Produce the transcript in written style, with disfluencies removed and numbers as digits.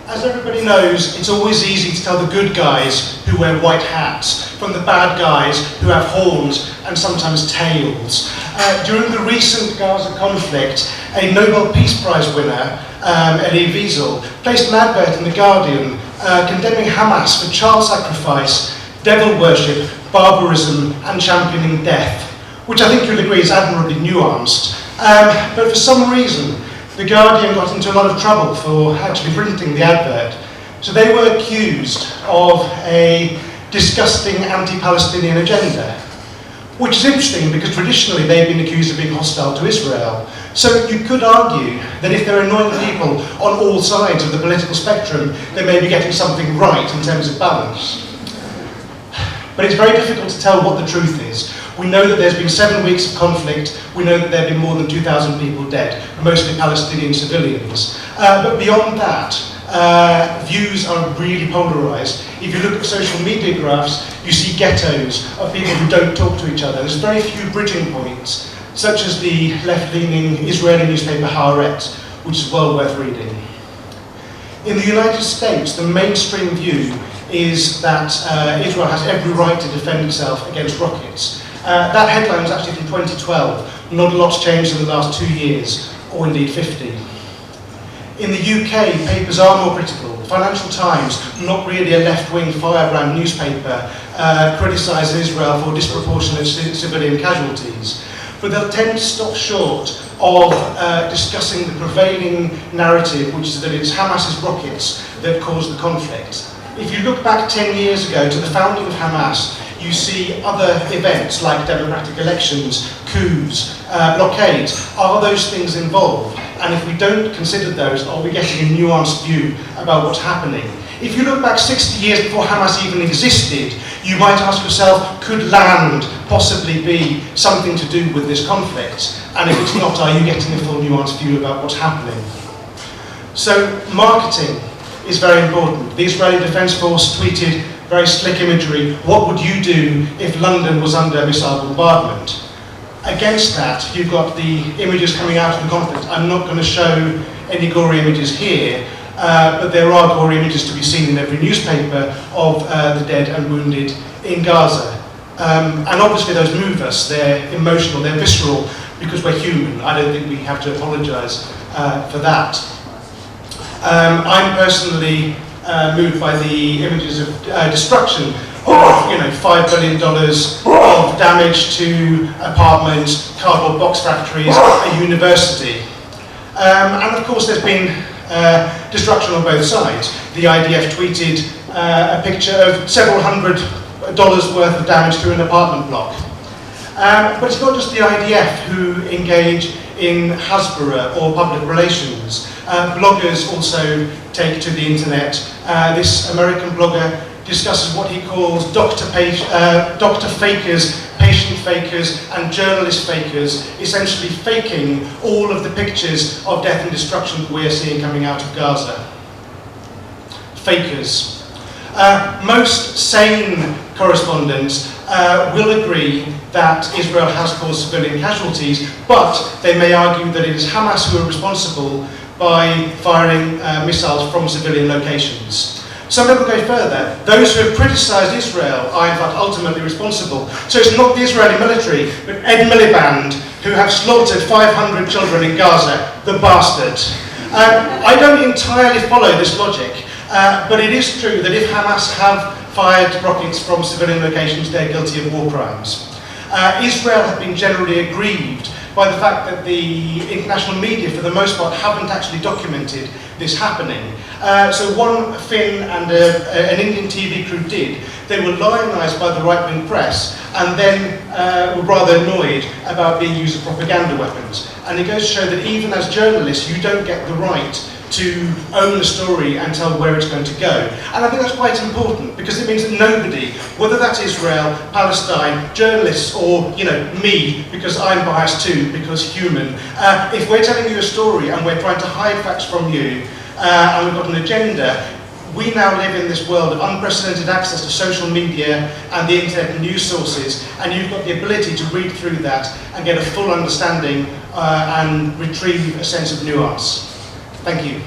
As everybody knows, it's always easy to tell the good guys who wear white hats from the bad guys who have horns and sometimes tails. During the recent Gaza conflict, a Nobel Peace Prize winner, Elie Wiesel, placed an advert in The Guardian condemning Hamas for child sacrifice, devil worship, barbarism, and championing death, which I think you'll agree is admirably nuanced. But for some reason, The Guardian got into a lot of trouble for actually printing the advert. So they were accused of a disgusting anti-Palestinian agenda, which is interesting because traditionally they've been accused of being hostile to Israel. So you could argue that if they're annoying people on all sides of the political spectrum, they may be getting something right in terms of balance. But it's very difficult to tell what the truth is. We know that there's been 7 weeks of conflict. We know that there have been more than 2,000 people dead, mostly Palestinian civilians. But beyond that, views are really polarized. If you look at social media graphs, you see ghettos of people who don't talk to each other. There's very few bridging points, such as the left-leaning Israeli newspaper Haaretz, which is well worth reading. In the United States, the mainstream view is that Israel has every right to defend itself against rockets. That headline was actually from 2012. Not a lot's changed in the last 2 years, or indeed 50. In the UK, papers are more critical. The Financial Times, not really a left-wing firebrand newspaper, criticises Israel for disproportionate civilian casualties. But they'll tend to stop short of discussing the prevailing narrative, which is that it's Hamas's rockets that caused the conflict. If you look back 10 years ago to the founding of Hamas, you see other events like democratic elections, coups, blockades. Are those things involved? And if we don't consider those, are we getting a nuanced view about what's happening? If you look back 60 years before Hamas even existed, you might ask yourself, could land possibly be something to do with this conflict? And if it's not, are you getting a full nuanced view about what's happening? So marketing is very important. The Israeli Defense Force tweeted very slick imagery. What would you do if London was under missile bombardment? Against that, you've got the images coming out of the conflict. I'm not going to show any gory images here, but there are gory images to be seen in every newspaper of the dead and wounded in Gaza. And obviously those move us. They're emotional, they're visceral, because we're human. I don't think we have to apologise for that. I'm personally moved by the images of destruction of, $5 billion of damage to apartments, cardboard box factories, a university. And of course there's been destruction on both sides. The IDF tweeted a picture of several $100s worth of damage to an apartment block. But it's not just the IDF who engage in Hasbara or public relations. Bloggers also take to the internet. This American blogger discusses what he calls doctor fakers, patient fakers, and journalist fakers, essentially faking all of the pictures of death and destruction that we're seeing coming out of Gaza. Fakers. Most sane correspondents will agree that Israel has caused civilian casualties, but they may argue that it is Hamas who are responsible by firing missiles from civilian locations. Some people go further. Those who have criticised Israel are in fact ultimately responsible. So it's not the Israeli military, but Ed Miliband, who have slaughtered 500 children in Gaza, the bastard. I don't entirely follow this logic, but it is true that if Hamas have fired rockets from civilian locations, they're guilty of war crimes. Israel have been generally aggrieved by the fact that the international media, for the most part, haven't actually documented this happening. So one Finn and an Indian TV crew did. They were lionised by the right-wing press and then were rather annoyed about being used as propaganda weapons. And it goes to show that even as journalists, you don't get the right to own a story and tell where it's going to go. And I think that's quite important because it means that nobody, whether that's Israel, Palestine, journalists, or me, because I'm biased too, because human, if we're telling you a story and we're trying to hide facts from you, and we've got an agenda, we now live in this world of unprecedented access to social media and the internet and news sources, and you've got the ability to read through that and get a full understanding and retrieve a sense of nuance. Thank you.